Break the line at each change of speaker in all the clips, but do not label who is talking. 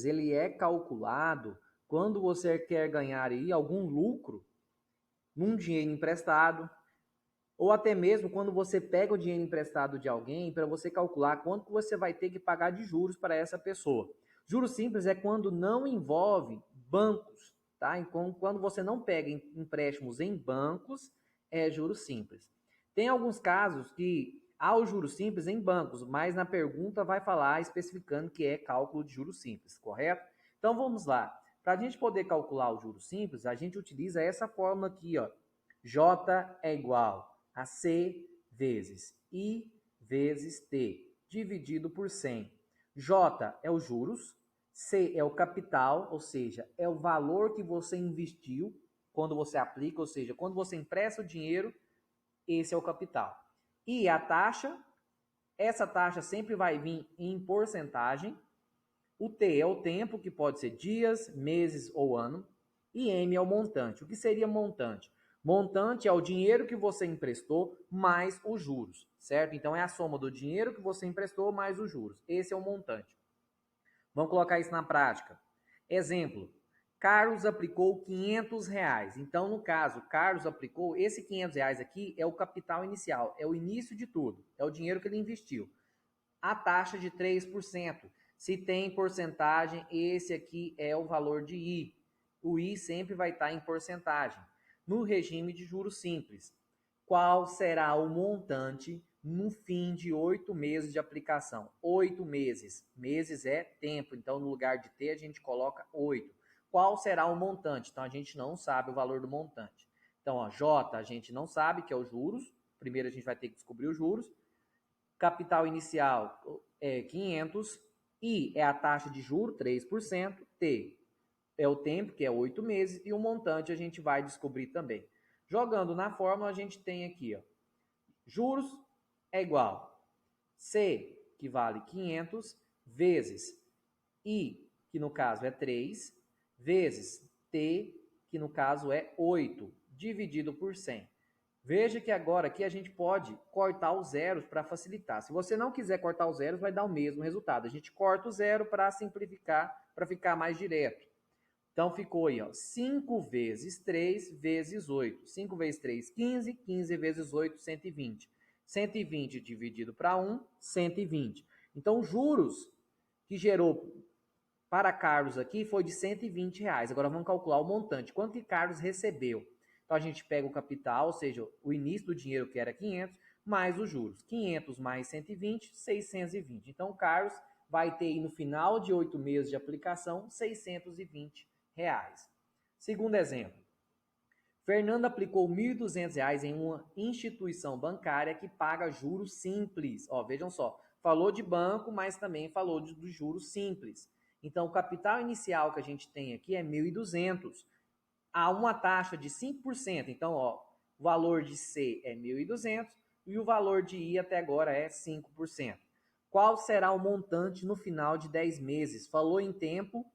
ele é calculado quando você quer ganhar aí algum lucro num dinheiro emprestado, ou até mesmo quando você pega o dinheiro emprestado de alguém para você calcular quanto você vai ter que pagar de juros para essa pessoa. Juros simples é quando não envolve bancos, tá? Então, quando você não pega empréstimos em bancos, é juros simples. Tem alguns casos que há o juros simples em bancos, mas na pergunta vai falar especificando que é cálculo de juros simples, correto? Então vamos lá. Para a gente poder calcular o juros simples, a gente utiliza essa fórmula aqui, ó. J é igual a C vezes I vezes T, dividido por 100. J é os juros, C é o capital, ou seja, é o valor que você investiu quando você aplica, ou seja, quando você empresta o dinheiro, esse é o capital. E a taxa, essa taxa sempre vai vir em porcentagem. O T é o tempo, que pode ser dias, meses ou ano. E M é o montante. O que seria montante? Montante é o dinheiro que você emprestou mais os juros, certo? Então é a soma do dinheiro que você emprestou mais os juros. Esse é o montante. Vamos colocar isso na prática. Exemplo, Carlos aplicou R$ 500. Então, no caso, Carlos aplicou, esse R$ 500 aqui é o capital inicial, é o início de tudo, é o dinheiro que ele investiu. A taxa de 3%. Se tem porcentagem, esse aqui é o valor de I. O I sempre vai estar em porcentagem. No regime de juros simples, qual será o montante no fim de 8 meses de aplicação? 8 meses. Meses é tempo, então no lugar de T a gente coloca 8. Qual será o montante? Então a gente não sabe o valor do montante. Então, ó, J a gente não sabe, que é os juros. Primeiro a gente vai ter que descobrir os juros. Capital inicial é 500, I é a taxa de juro, 3%, T é o tempo, que é 8 meses, e o montante a gente vai descobrir também. Jogando na fórmula, a gente tem aqui, ó, juros é igual C, que vale 500, vezes I, que no caso é 3, vezes T, que no caso é 8, dividido por 100. Veja que agora aqui a gente pode cortar os zeros para facilitar. Se você não quiser cortar os zeros, vai dar o mesmo resultado. A gente corta o zero para simplificar, para ficar mais direto. Então ficou aí, ó, 5 vezes 3 vezes 8. 5 vezes 3, 15. 15 vezes 8, 120. 120 dividido para 1, 120. Então, os juros que gerou para Carlos aqui foi de R$ 120. Agora vamos calcular o montante. Quanto que Carlos recebeu? Então a gente pega o capital, ou seja, o início do dinheiro que era 500, mais os juros. 500 mais 120, 620. Então o Carlos vai ter aí no final de 8 meses de aplicação R$ 620. Segundo exemplo. Fernando aplicou R$ 1.200 em uma instituição bancária que paga juros simples. Ó, vejam só, falou de banco, mas também falou dos juros simples. Então, o capital inicial que a gente tem aqui é 1.200. Há uma taxa de 5%. Então, ó, o valor de C é 1.200 e o valor de I até agora é 5%. Qual será o montante no final de 10 meses? Falou em tempo,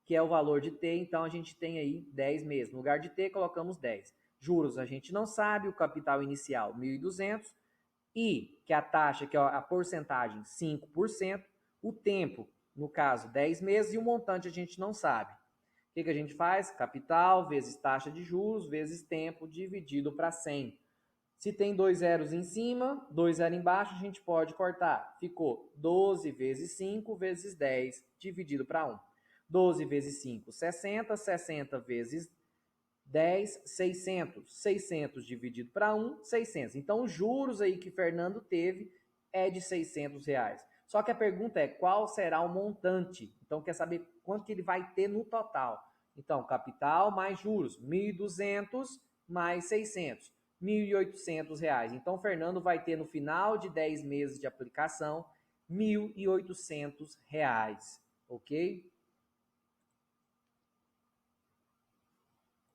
que é o valor de T, então a gente tem aí 10 meses. No lugar de T, colocamos 10. Juros a gente não sabe, o capital inicial 1.200, I, que é a taxa, que é a porcentagem 5%, o tempo, no caso 10 meses, e o montante a gente não sabe. O que a gente faz? Capital vezes taxa de juros vezes tempo dividido para 100. Se tem 2 zeros em cima, 2 zeros embaixo, a gente pode cortar. Ficou 12 vezes 5 vezes 10 dividido para 1. 12 vezes 5, 60. 60 vezes 10, 600. 600 dividido para 1, 600. Então, os juros aí que Fernando teve é de R$ 600. Só que a pergunta é qual será o montante? Então, quer saber quanto que ele vai ter no total. Então, capital mais juros, 1.200 mais 600, R$ 1.800. Então, Fernando vai ter no final de 10 meses de aplicação R$ 1.800, ok?